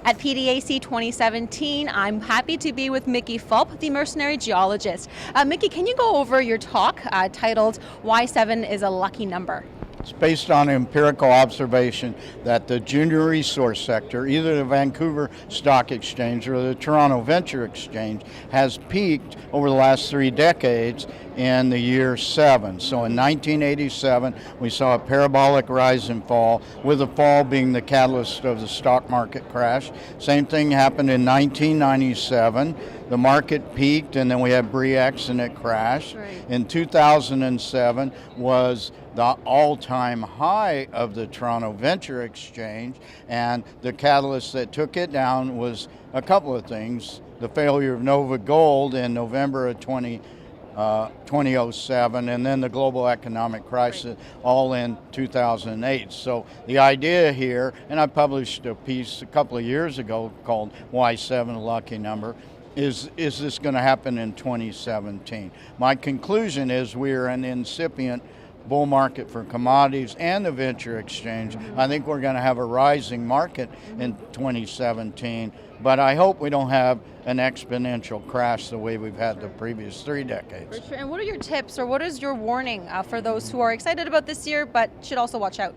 at PDAC 2017. I'm happy to be with Mickey Fulp, the Mercenary Geologist. Mickey, can you go over your talk titled Why 7 is a Lucky Number? It's based on empirical observation that the junior resource sector, either the Vancouver Stock Exchange or the Toronto Venture Exchange, has peaked over the last 3 decades in the year 7. So in 1987, we saw a parabolic rise and fall, with the fall being the catalyst of the stock market crash. Same thing happened in 1997. The market peaked, and then we had BRIEX, and it crashed. Right. In 2007 was the all-time high of the Toronto Venture Exchange, and the catalyst that took it down was a couple of things. The failure of Nova Gold in November of 2007, and then the global economic crisis, all in 2008. So the idea here, and I published a piece a couple of years ago called Why 7 a Lucky Number, is this going to happen in 2017? My conclusion is we are an incipient bull market for commodities and the venture exchange. I think we're going to have a rising market in 2017, but I hope we don't have an exponential crash the way we've had the previous 3 decades. For sure. And what are your tips, or what is your warning for those who are excited about this year but should also watch out?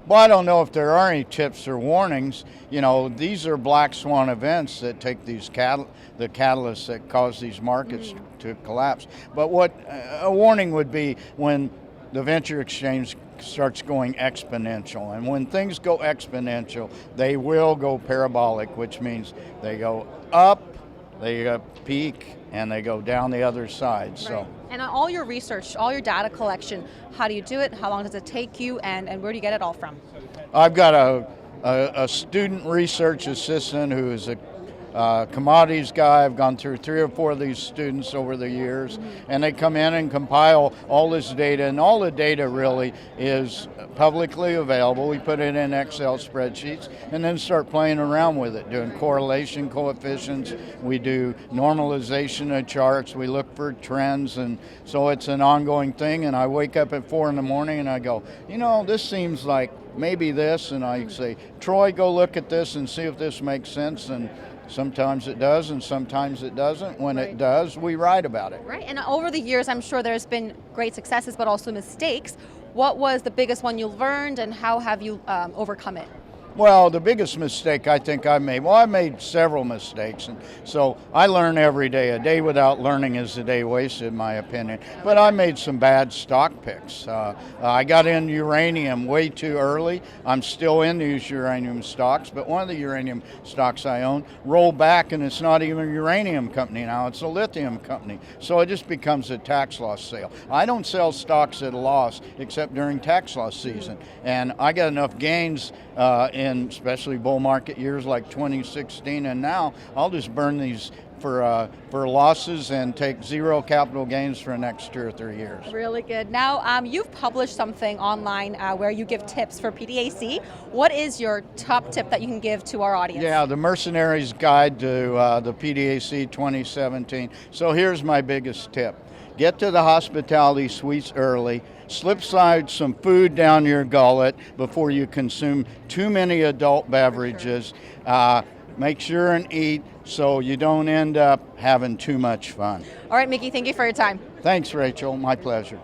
Well, I don't know if there are any tips or warnings. You know, these are black swan events that take these the catalysts that cause these markets to collapse. But what a warning would be when the venture exchange starts going exponential. And when things go exponential, they will go parabolic, which means they go up, they peak, and they go down the other side. Right. So. And all your research, all your data collection, how do you do it? How long does it take you? And where do you get it all from? I've got a student research assistant who is a commodities guy. I've gone through 3 or 4 of these students over the years, and they come in and compile all this data, and all the data really is publicly available. We put it in Excel spreadsheets and then start playing around with it, doing correlation coefficients. We do normalization of charts. We look for trends, and so it's an ongoing thing. And I wake up at 4 in the morning and I go, you know, this seems like maybe this, and I say, Troy, go look at this and see if this makes sense. And sometimes it does, and sometimes it doesn't. When it does, we write about it. Right, and over the years, I'm sure there's been great successes, but also mistakes. What was the biggest one you learned, and how have you overcome it? Well, the biggest mistake I think I made, well, I made several mistakes, and so I learn every day. A day without learning is a day wasted, in my opinion. But I made some bad stock picks. I got in uranium way too early. I'm still in these uranium stocks, but one of the uranium stocks I own rolled back, and it's not even a uranium company now, it's a lithium company. So it just becomes a tax loss sale. I don't sell stocks at a loss except during tax loss season, and I got enough gains in especially bull market years like 2016 and now. I'll just burn these for losses and take 0 capital gains for the next 2 or 3 years. Really good. Now, you've published something online where you give tips for PDAC. What is your top tip that you can give to our audience? Yeah, the Mercenary's Guide to the PDAC 2017. So here's my biggest tip. Get to the hospitality suites early. Slip slide some food down your gullet before you consume too many adult beverages. Make sure and eat so you don't end up having too much fun. All right, Mickey, thank you for your time. Thanks, Rachel. My pleasure.